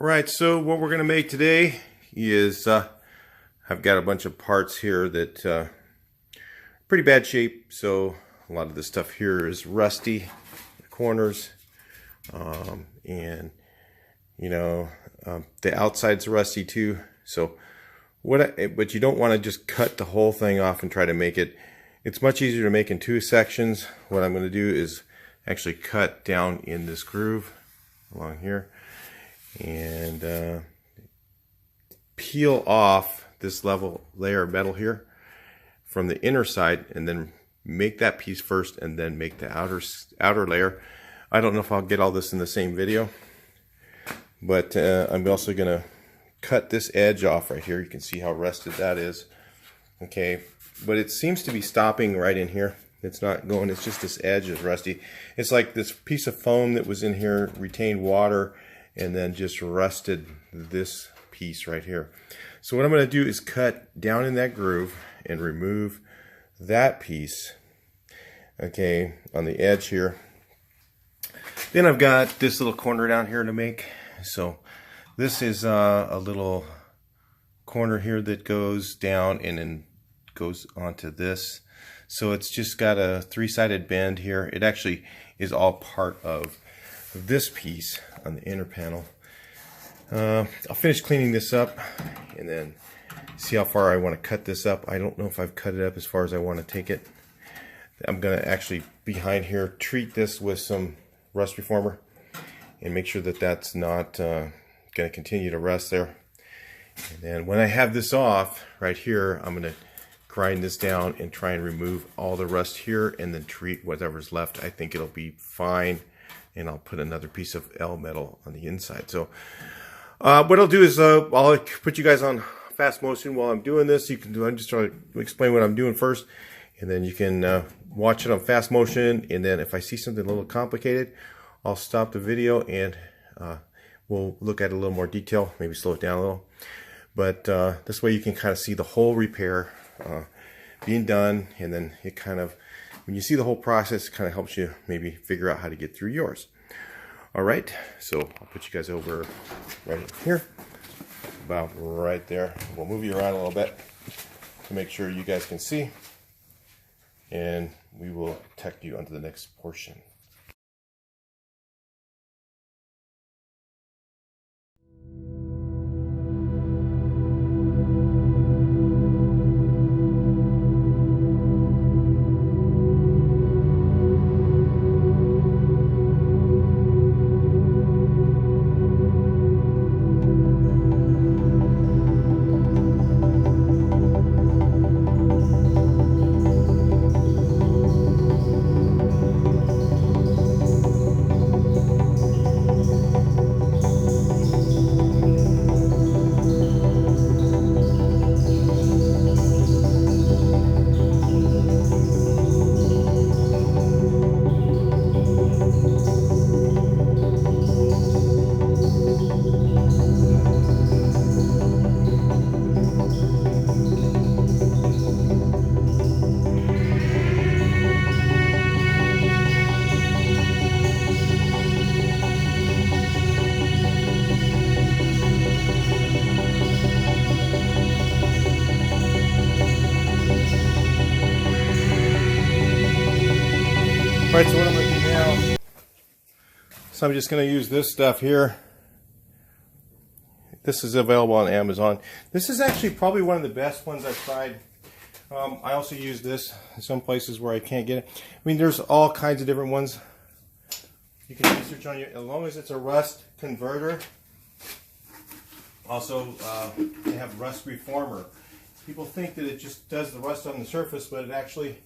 Right, so what we're going to make today is I've got a bunch of parts here that pretty bad shape, so a lot of this stuff here is rusty, the corners, and you know the outside's rusty too. So but you don't want to just cut the whole thing off and try to make it. It's much easier to make in two sections. What I'm going to do is actually cut down in this groove along here and peel off this layer of metal here from the inner side, and then make that piece first and then make the outer layer. I don't know if I'll get all this in the same video, but I'm also going to cut this edge off right here. You can see how rusted that is. Okay, but it seems to be stopping right in here. It's not going, it's just this edge is rusty. It's like this piece of foam that was in here retained water and then just rusted this piece right here. So what I'm going to do is cut down in that groove and remove that piece, okay, on the edge here. Then I've got this little corner down here to make. So this is a little corner here that goes down and then goes onto this. So it's just got a three-sided bend here. It actually is all part of this piece on the inner panel. I'll finish cleaning this up and then see how far I want to cut this up. I don't know if I've cut it up as far as I want to take it. I'm going to actually, behind here, treat this with some rust reformer and make sure that that's not going to continue to rust there. And then when I have this off right here, I'm going to grind this down and try and remove all the rust here and then treat whatever's left. I think it'll be fine, and I'll put another piece of L metal on the inside. So what I'll do is I'll put you guys on fast motion while I'm doing this. You can do, I'm just trying to explain what I'm doing first, and then you can watch it on fast motion, and then if I see something a little complicated, I'll stop the video and we'll look at it a little more detail, maybe slow it down a little. But this way you can kind of see the whole repair being done, and then it kind of, when you see the whole process, it kind of helps you maybe figure out how to get through yours. Alright, so I'll put you guys over right here, about right there. We'll move you around a little bit to make sure you guys can see, and we will take you onto the next portion. Right, so what I'm going to do now, so I'm just going to use this stuff here. This is available on Amazon. This is actually probably one of the best ones I've tried. I also use this in some places where I can't get it. I mean, there's all kinds of different ones. You can research on your, as long as it's a rust converter. Also, they have rust reformer. People think that it just does the rust on the surface, but it actually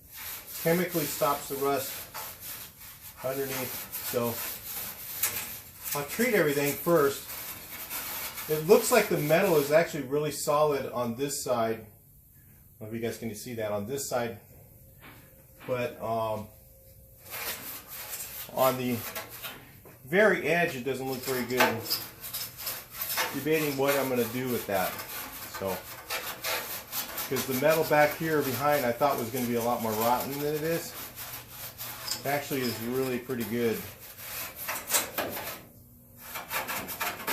chemically stops the rust underneath. So I'll treat everything first. It looks like the metal is actually really solid on this side. I don't know if you guys can see that on this side, but on the very edge it doesn't look very good. I'm debating what I'm going to do with that. So, because the metal back here behind I thought was going to be a lot more rotten than it is. It actually is really pretty good.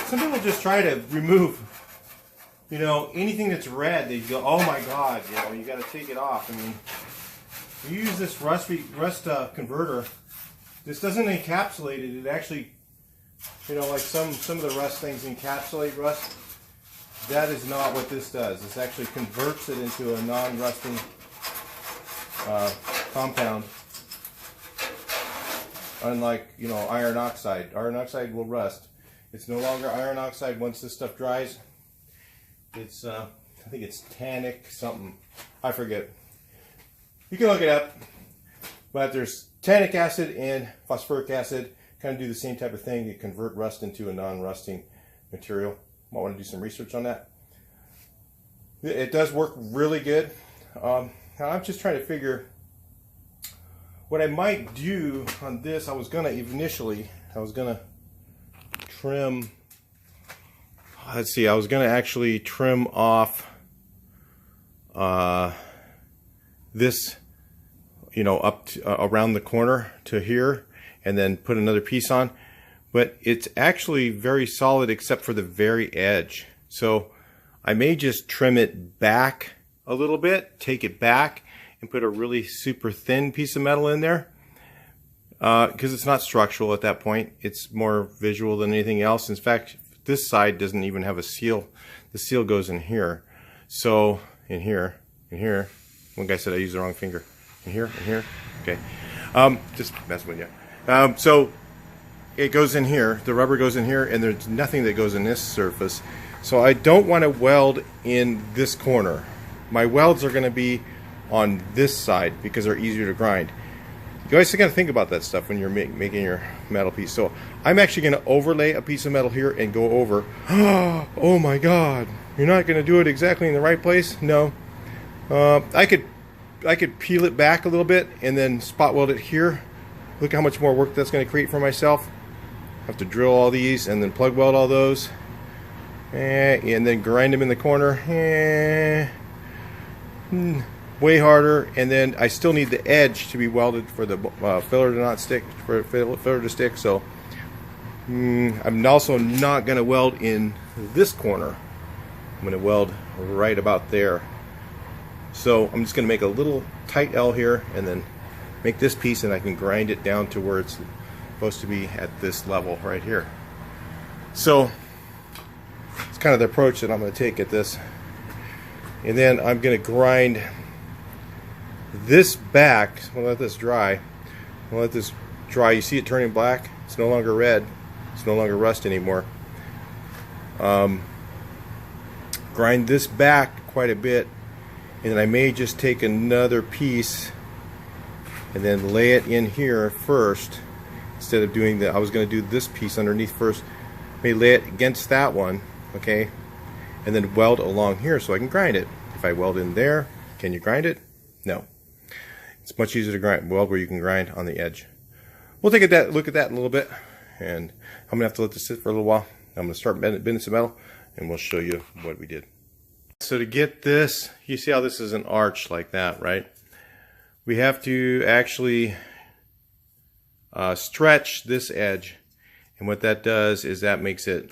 Some people just try to remove, you know, anything that's red. They go, oh my God, you know, you got to take it off. I mean, you use this rust converter. This doesn't encapsulate it. It actually, you know, like some of the rust things encapsulate rust. That is not what this does. This actually converts it into a non-rusting compound. Unlike, you know, iron oxide. Iron oxide will rust. It's no longer iron oxide once this stuff dries. It's, I think it's tannic something. I forget. You can look it up. But there's tannic acid and phosphoric acid. Kind of do the same type of thing. You convert rust into a non-rusting material. Might want to do some research on that. It does work really good. Now I'm just trying to figure what I might do on this. I was gonna trim, let's see, I was gonna actually trim off this, you know, up to, around the corner to here, and then put another piece on, but it's actually very solid except for the very edge. So I may just trim it back a little bit, take it back, and put a really super thin piece of metal in there, because it's not structural at that point. It's more visual than anything else. In fact, this side doesn't even have a seal. The seal goes in here. So in here, one guy said I used the wrong finger. In here, okay. Just messing with you. So it goes in here, the rubber goes in here, and there's nothing that goes in this surface. So I don't want to weld in this corner. My welds are going to be on this side because they're easier to grind. You guys got to think about that stuff when you're making your metal piece. So I'm actually going to overlay a piece of metal here and go over. Oh my God, you're not going to do it exactly in the right place? No. I could peel it back a little bit and then spot weld it here. Look how much more work that's going to create for myself. I have to drill all these and then plug weld all those, and then grind them in the corner. Way harder, and then I still need the edge to be welded for the filler to not stick, for filler to stick. So I'm also not going to weld in this corner. I'm going to weld right about there. So I'm just going to make a little tight L here, and then make this piece, and I can grind it down to where it's supposed to be at this level right here. So it's kind of the approach that I'm going to take at this. And then I'm going to grind this back. We'll let this dry. We'll let this dry. You see it turning black? It's no longer red. It's no longer rust anymore. Grind this back quite a bit, and then I may just take another piece and then lay it in here first instead of doing the, I was going to do this piece underneath first. May lay it against that one, okay, and then weld along here so I can grind it. If I weld in there, can you grind it? No. It's much easier to grind, weld where you can grind on the edge. We'll take a look at that in a little bit, and I'm going to have to let this sit for a little while. I'm going to start bending some metal, and we'll show you what we did. So to get this, you see how this is an arch like that, right? We have to actually stretch this edge, and what that does is that makes it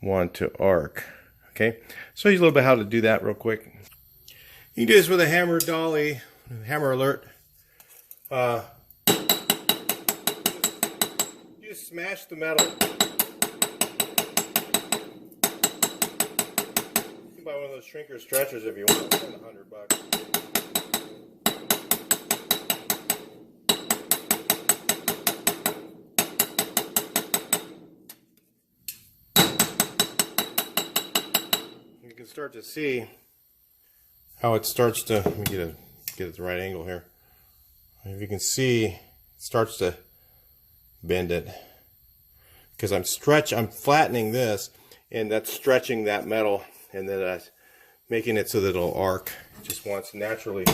want to arc. Okay, so here's a little bit how to do that real quick. You can do this with a hammer dolly, hammer alert. You just smash the metal. You can buy one of those shrinker stretchers if you want. It's $100. You can start to see how it starts to, let me get it at the right angle here. If you can see, it starts to bend it. Because I'm flattening this, and that's stretching that metal, and then that's making it so that it'll arc. It just wants naturally.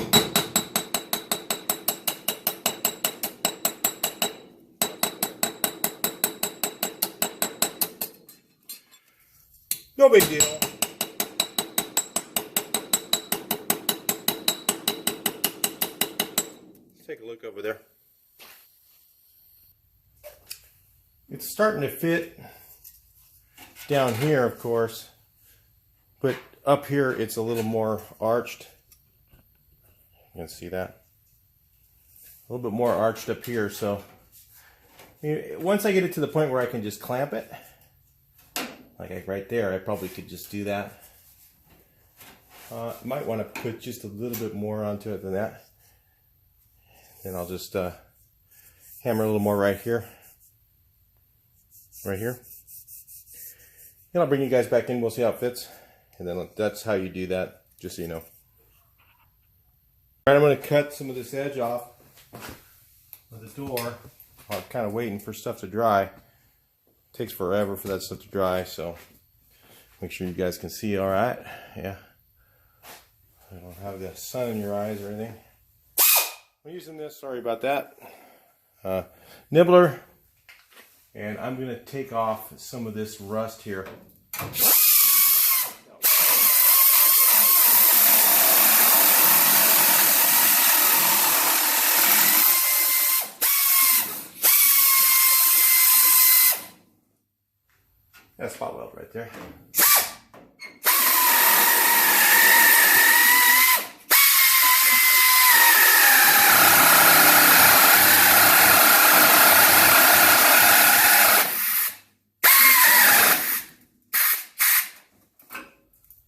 No big deal. Take a look over there. It's starting to fit down here, of course, but up here it's a little more arched. You can see that. A little bit more arched up here, so once I get it to the point where I can just clamp it, like right there, I probably could just do that. Might want to put just a little bit more onto it than that. Then I'll just hammer a little more right here. Right here. And I'll bring you guys back in, we'll see how it fits. And then that's how you do that, just so you know. Alright, I'm going to cut some of this edge off of the door. I'm kind of waiting for stuff to dry. It takes forever for that stuff to dry, so make sure you guys can see alright. Yeah. I don't have the sun in your eyes or anything. I'm using this, sorry about that. Nibbler. And I'm going to take off some of this rust here. That's spot weld right there.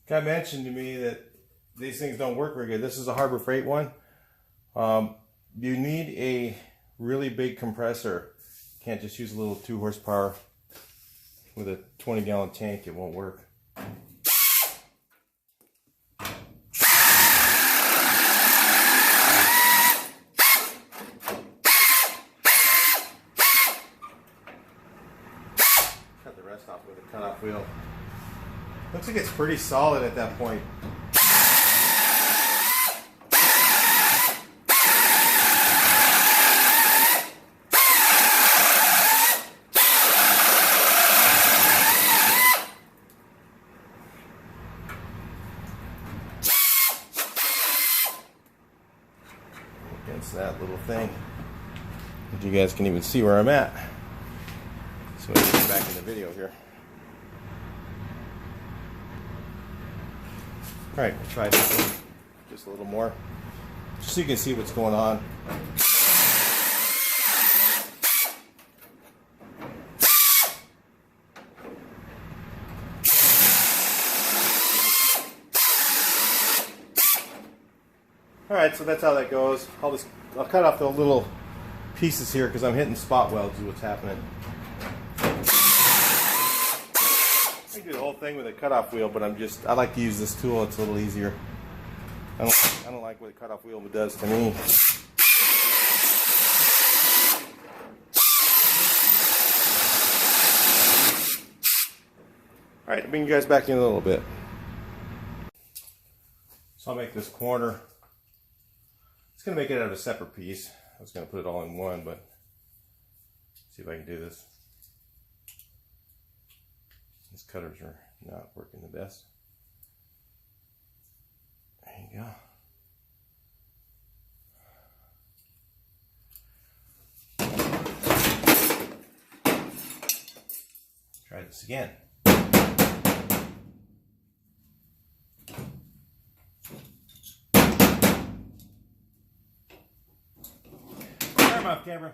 Guy mentioned to me that these things don't work very good. This is a Harbor Freight one. You need a really big compressor. You can't just use a little 2 horsepower with a 20-gallon tank. It won't work. Cut the rest off with a cut-off wheel. Looks like it's pretty solid at that point. Against that little thing. But you guys can even see where I'm at. So let's get back in the video here. Alright, we'll try this one just a little more, just so you can see what's going on. Alright, so that's how that goes. I'll cut off the little pieces here because I'm hitting spot welds is what's happening. I can do the whole thing with a cutoff wheel, but I like to use this tool. It's a little easier. I don't like what a cutoff wheel does to me. All right, I'll bring you guys back in a little bit. So I'll make this corner. It's gonna make it out of a separate piece. I was gonna put it all in one, but let's see if I can do this. These cutters are not working the best. There you go. Try this again. Camera off, camera.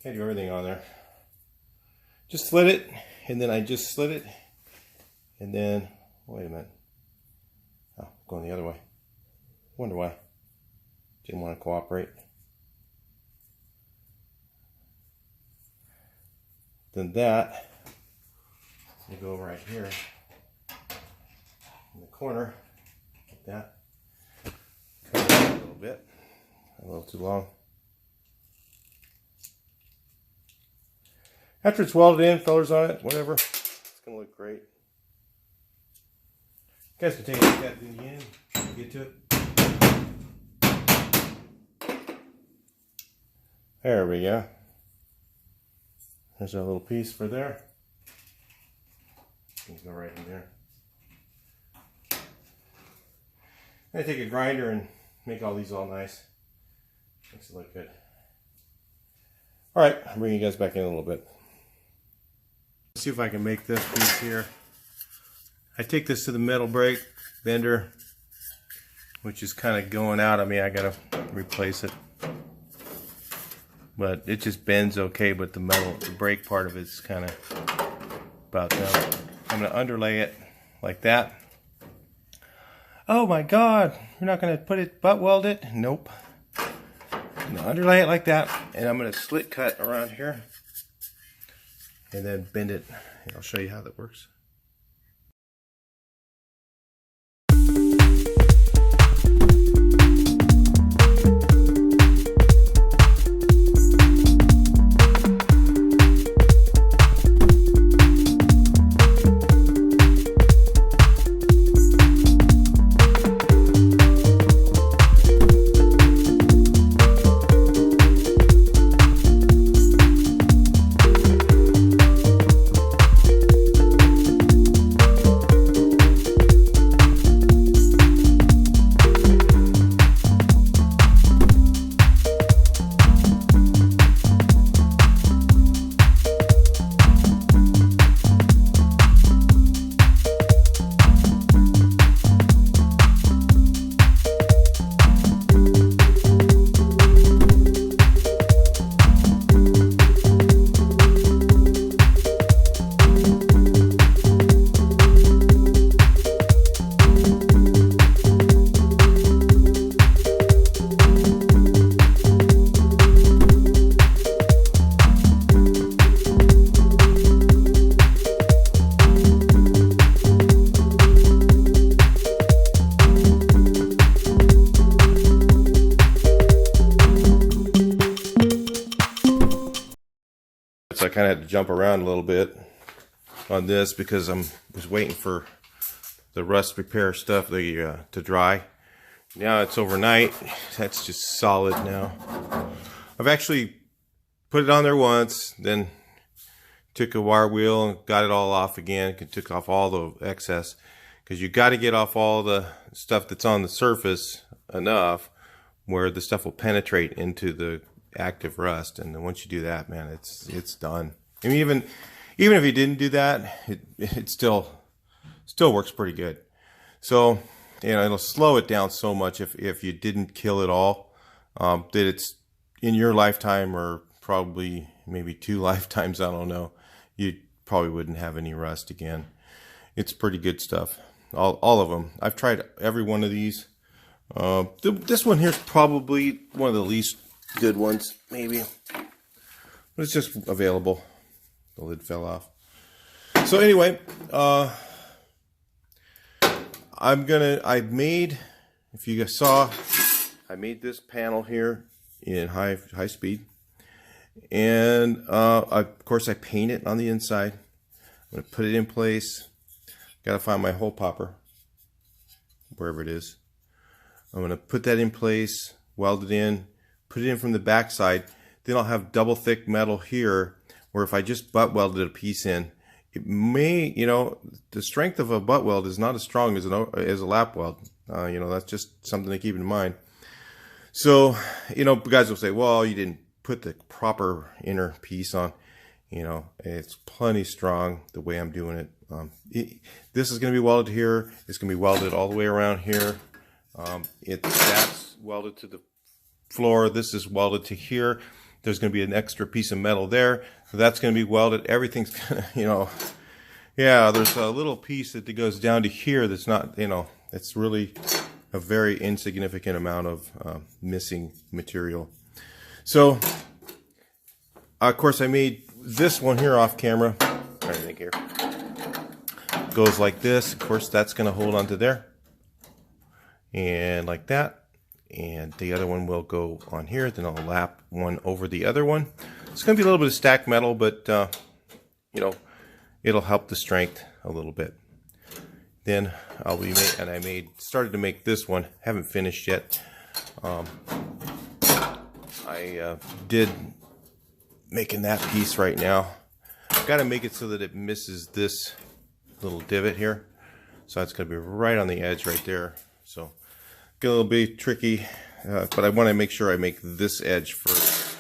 Can't do everything on there. Just slit it. And then I just slit it, and then, wait a minute, oh, going the other way. Wonder why. Didn't want to cooperate. Then that, you go right here in the corner, like that. Cut it a little bit, a little too long. After it's welded in, fillers on it, whatever, it's going to look great. You guys can take a look at it in the end, get to it. There we go. There's our little piece for there. You can go right in there. I take a grinder and make all these all nice. Makes it look good. Alright, I'll bring you guys back in a little bit. Let's see if I can make this piece here. I take this to the metal brake bender, which is kind of going out on me. I gotta replace it, but it just bends okay, but the metal, the brake part of it's kind of about done. I'm gonna underlay it like that. Oh my God, you're not gonna put it, butt weld it? Nope. I'm gonna underlay it like that, and I'm gonna slit cut around here and then bend it. And I'll show you how that works. So I kind of had to jump around a little bit on this because I was waiting for the rust repair stuff to dry. Now it's overnight. That's just solid now. I've actually put it on there once, then took a wire wheel and got it all off again. Took off all the excess because you got to get off all the stuff that's on the surface enough where the stuff will penetrate into the active rust, and then once you do that, man, it's done. I mean, even if you didn't do that, it still works pretty good. So, you know, it'll slow it down so much if you didn't kill it all, that it's in your lifetime, or probably maybe 2 lifetimes, I don't know, you probably wouldn't have any rust again. It's pretty good stuff, all of them. I've tried every one of these. This one here's probably one of the least good ones, maybe, but it's just available. The lid fell off. So anyway, I made, if you guys saw, I made this panel here in high speed, and of course I paint it on the inside. I'm gonna put it in place. Gotta find my hole popper, wherever it is. I'm gonna put that in place, weld it in, put it in from the back side. Then I'll have double thick metal here, where if I just butt welded a piece in, it may, you know, the strength of a butt weld is not as strong as a lap weld. You know, that's just something to keep in mind. So, you know, guys will say, well, you didn't put the proper inner piece on. You know, it's plenty strong the way I'm doing it. This is going to be welded here. It's going to be welded all the way around here. That's welded to the floor. This is welded to here. There's going to be an extra piece of metal there. So that's going to be welded. Everything's going to, you know, yeah, there's a little piece that goes down to here that's not, you know, it's really a very insignificant amount of missing material. So, of course, I made this one here off camera. I'm trying to think here. Goes like this. Of course, that's going to hold onto there. And like that. And the other one will go on here. Then I'll lap one over the other one. It's going to be a little bit of stacked metal, but you know, it'll help the strength a little bit. Then I started to make this one. Haven't finished yet. I did making that piece right now. I've got to make it so that it misses this little divot here. So it's going to be right on the edge right there. So get a little bit tricky, but I want to make sure I make this edge first,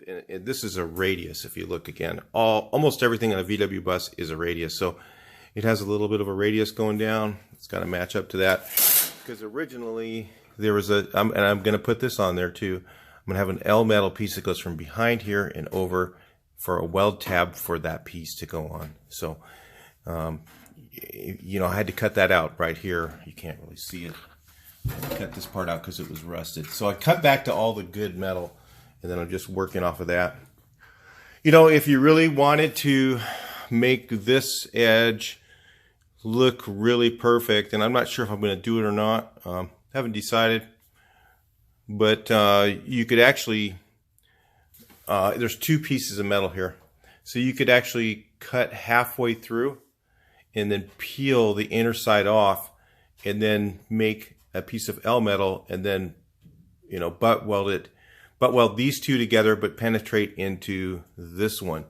and this is a radius. If you look again, almost everything on a VW bus is a radius. So it has a little bit of a radius going down. It's got to match up to that, because originally there was and I'm going to put this on there too. I'm going to have an L metal piece that goes from behind here and over for a weld tab for that piece to go on. So, you know, I had to cut that out right here. You can't really see it. I had to cut this part out because it was rusted. So I cut back to all the good metal, and then I'm just working off of that. You know, if you really wanted to make this edge look really perfect, and I'm not sure if I'm going to do it or not. Haven't decided, but you could actually, there's two pieces of metal here, so you could actually cut halfway through and then peel the inner side off, and then make a piece of L metal, and then, you know, butt weld these two together, but penetrate into this one.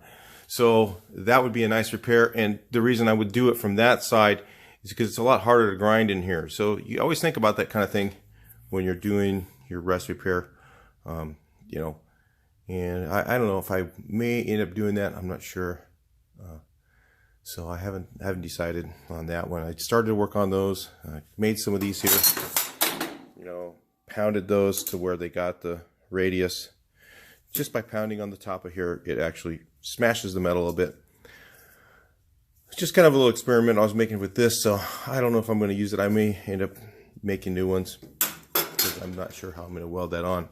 So that would be a nice repair, and the reason I would do it from that side is because it's a lot harder to grind in here. So you always think about that kind of thing when you're doing your rust repair, you know. And I don't know if I may end up doing that. I'm not sure. So I haven't decided on that one. I started to work on those. Made some of these here. You know, pounded those to where they got the radius. Just by pounding on the top of here, it actually smashes the metal a bit. It's just kind of a little experiment I was making with this, so I don't know if I'm going to use it. I may end up making new ones, because I'm not sure how I'm going to weld that on.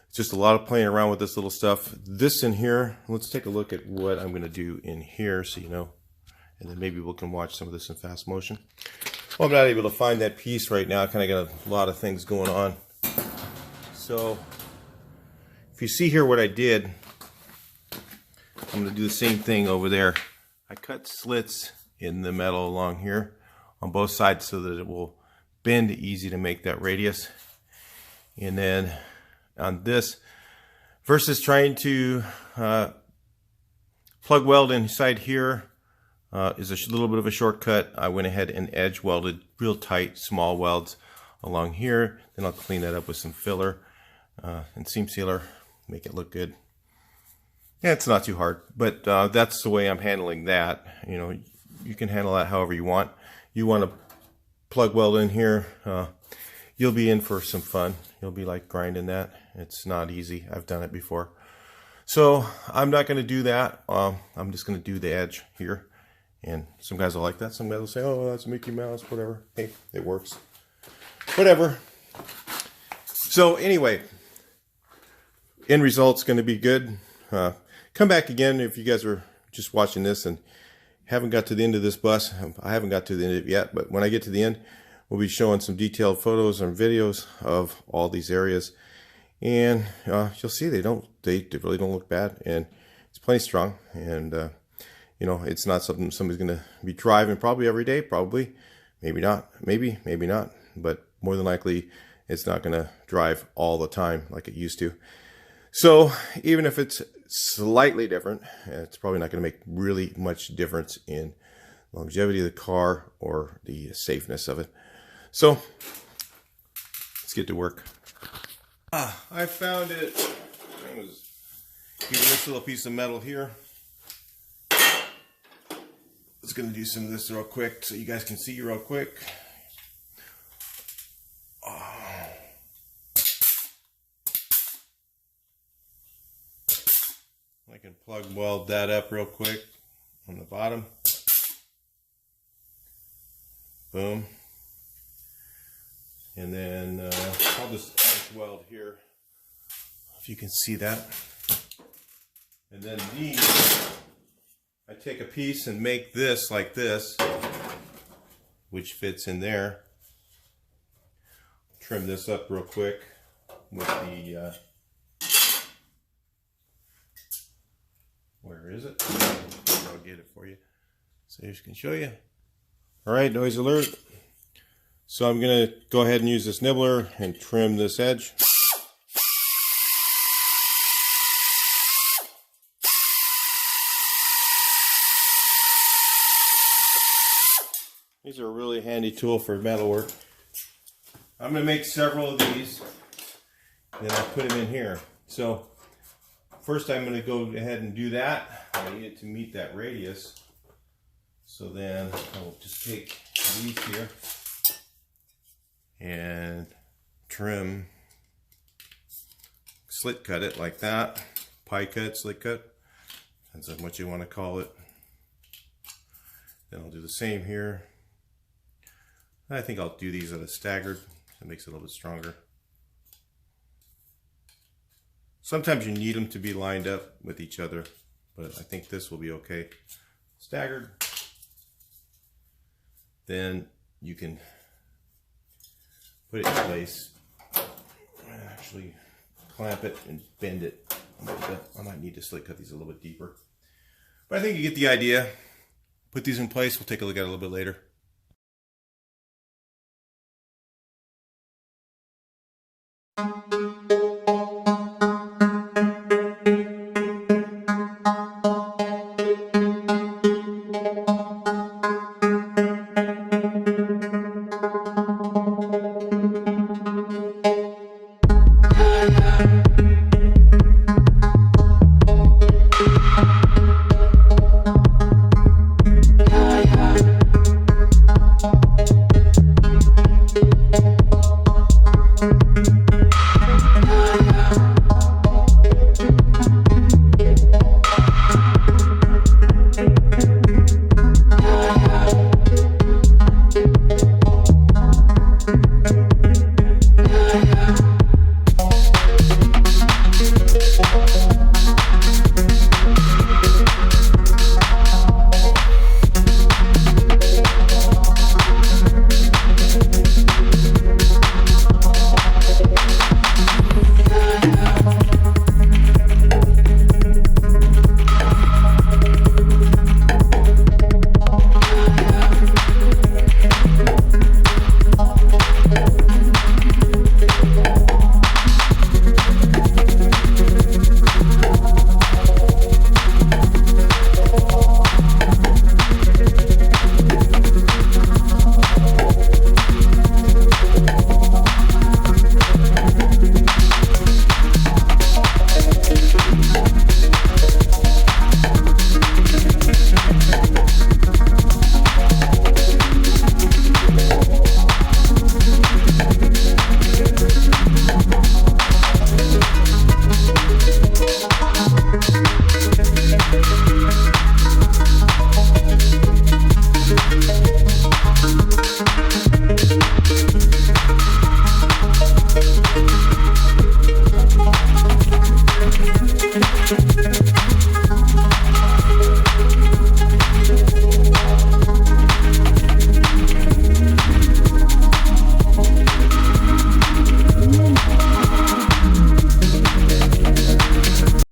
It's just a lot of playing around with this little stuff. This in here, let's take a look at what I'm going to do in here, so you know, and then maybe we can watch some of this in fast motion. Well, I'm not able to find that piece right now. I kind of got a lot of things going on. So if you see here what I did, I'm going to do the same thing over there. I cut slits in the metal along here on both sides so that it will bend easy to make that radius. And then on this, versus trying to plug weld inside here is a little bit of a shortcut. I went ahead and edge welded real tight small welds along here. Then I'll clean that up with some filler and seam sealer, make it look good. Yeah, it's not too hard, but that's the way I'm handling that. You know, you can handle that however you want. You want to plug weld in here, you'll be in for some fun. You'll be like grinding that. It's not easy. I've done it before. So I'm not going to do that. I'm just going to do the edge here. And some guys will like that. Some guys will say, oh, that's Mickey Mouse, whatever. Hey, it works. Whatever. So anyway, end result's going to be good. Come back again if you guys are just watching this and haven't got to the end of this bus. I haven't got to the end of it yet, but when I get to the end, we'll be showing some detailed photos and videos of all these areas, and you'll see they really don't look bad, and it's plenty strong. And you know, it's not something somebody's going to be driving probably every day. Probably, maybe not, maybe not, but more than likely, it's not going to drive all the time like it used to. So even if it's slightly different, it's probably not going to make really much difference in longevity of the car or the safeness of it. So let's get to work. I found it. I was using this little piece of metal here. Let's going to do some of this real quick so you guys can see real quick. I can plug weld that up real quick on the bottom. Boom. And then I'll just edge weld here, if you can see that. And then these, I take a piece and make this like this, which fits in there. Trim this up real quick with the where is it? I'll get it for you so I can show you. Alright, noise alert. So I'm going to go ahead and use this nibbler and trim this edge. These are a really handy tool for metal work. I'm going to make several of these, and then I'll put them in here. So first I'm going to go ahead and do that. I need it to meet that radius. So then I'll just take these here and trim, slit cut it like that. Pie cut, slit cut, depends on what you want to call it. Then I'll do the same here. I think I'll do these at a staggered. That makes it a little bit stronger. Sometimes you need them to be lined up with each other, but I think this will be okay. Staggered. Then you can put it in place and actually clamp it and bend it a little bit. I might need to slit cut these a little bit deeper, but I think you get the idea. Put these in place. We'll take a look at it a little bit later.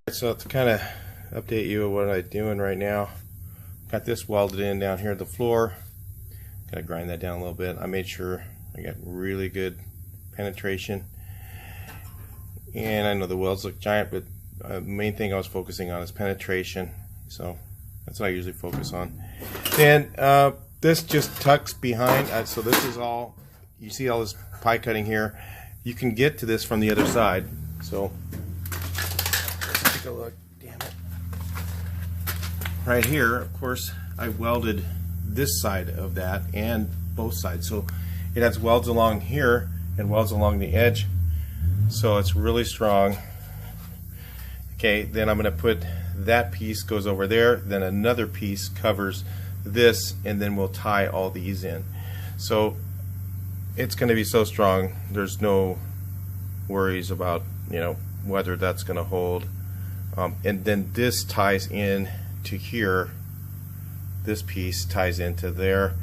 So to kind of update you what I'm doing right now, got this welded in down here at the floor. Gotta grind that down a little bit. I made sure I got really good penetration, and I know the welds look giant, but the main thing I was focusing on is penetration, so that's what I usually focus on. And this just tucks behind, so this is all, you see all this pie cutting here. You can get to this from the other side, so let's take a look. Damn it. Right here, of course, I welded this side of that and both sides, so it has welds along here and welds along the edge, so it's really strong. Okay, then I'm going to put that piece goes over there, then another piece covers this, and then we'll tie all these in. So it's going to be so strong, there's no worries about, you know, whether that's going to hold. And then this ties in to here, this piece ties into there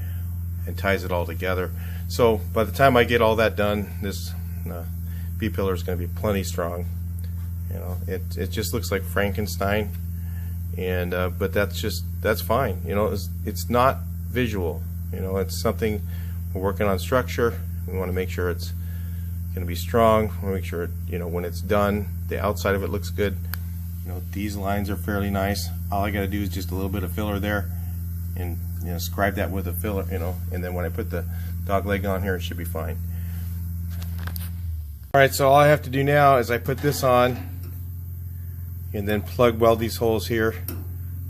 and ties it all together. So by the time I get all that done, this B-pillar is going to be plenty strong. You know, it just looks like Frankenstein, and but that's fine. You know, it's not visual. You know, it's something we're working on structure. We want to make sure it's going to be strong. We want to make sure, you know, when it's done, the outside of it looks good. You know, these lines are fairly nice. All I got to do is just a little bit of filler there, and you know, scribe that with a filler. You know, and then when I put the dog leg on here, it should be fine. All right, so all I have to do now is I put this on, and then plug weld these holes here.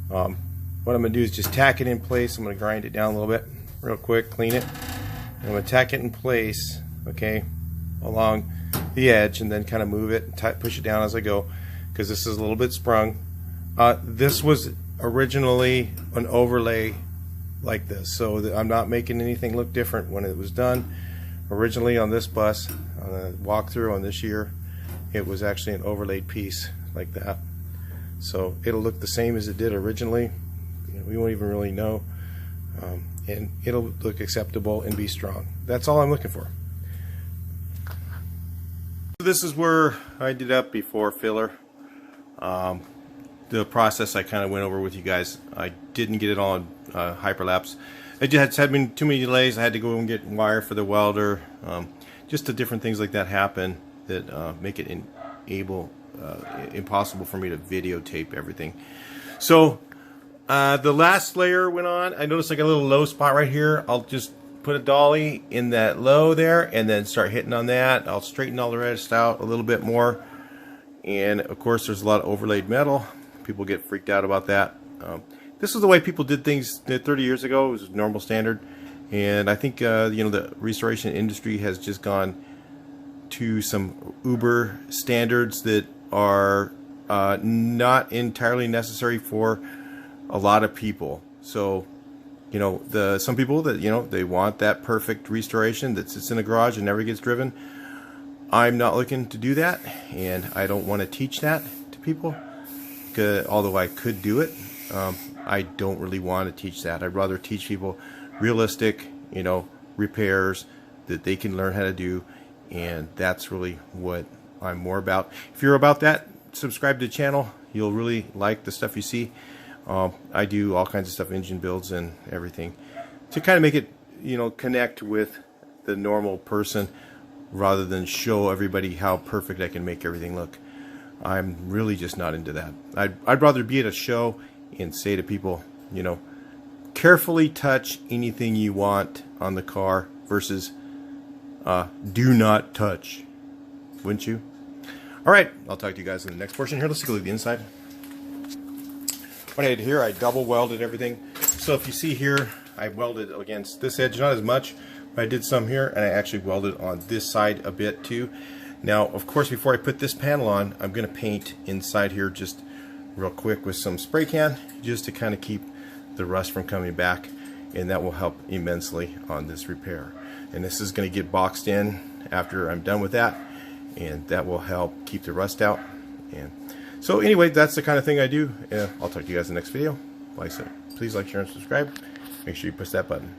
What I'm going to do is just tack it in place. I'm going to grind it down a little bit real quick, clean it, and I'm going to tack it in place, okay, along the edge, and then kind of move it and push it down as I go, because this is a little bit sprung. This was originally an overlay like this, so that I'm not making anything look different when it was done. Originally on this bus, on a walkthrough on this year, it was actually an overlaid piece like that. So it'll look the same as it did originally. We won't even really know, and it'll look acceptable and be strong. That's all I'm looking for. This is where I ended up before filler. The process I kind of went over with you guys. I didn't get it all on hyperlapse. It just had been too many delays. I had to go and get wire for the welder. Just the different things like that happen that make it impossible for me to videotape everything. So the last layer went on. I noticed like a little low spot right here. I'll just put a dolly in that low there and then start hitting on that. I'll straighten all the rest out a little bit more. And of course there's a lot of overlaid metal. People get freaked out about that. This is the way people did things 30 years ago. It was a normal standard. And I think the restoration industry has just gone to some uber standards that are not entirely necessary for a lot of people. So some people that they want that perfect restoration that sits in a garage and never gets driven. I'm not looking to do that, and I don't want to teach that to people, although I could do it. I don't really want to teach that. I'd rather teach people realistic repairs that they can learn how to do, and that's really what I'm more about. If you're about that, subscribe to the channel. You'll really like the stuff you see. I do all kinds of stuff, engine builds and everything, to kind of make it connect with the normal person rather than show everybody how perfect I can make everything look. I'm really just not into that. I'd rather be at a show and say to people, carefully touch anything you want on the car versus do not touch. Wouldn't you? All right, I'll talk to you guys in the next portion here. Let's take a look at the inside. What I did here, I double welded everything. So if you see here, I welded against this edge, not as much, but I did some here, and I actually welded on this side a bit too. Now, of course, before I put this panel on, I'm going to paint inside here just real quick with some spray can, just to kind of keep the rust from coming back, and that will help immensely on this repair. And this is going to get boxed in after I'm done with that, and that will help keep the rust out. And so anyway, that's the kind of thing I do. I'll talk to you guys in the next video. Like I said, please like, share, and subscribe. Make sure you push that button.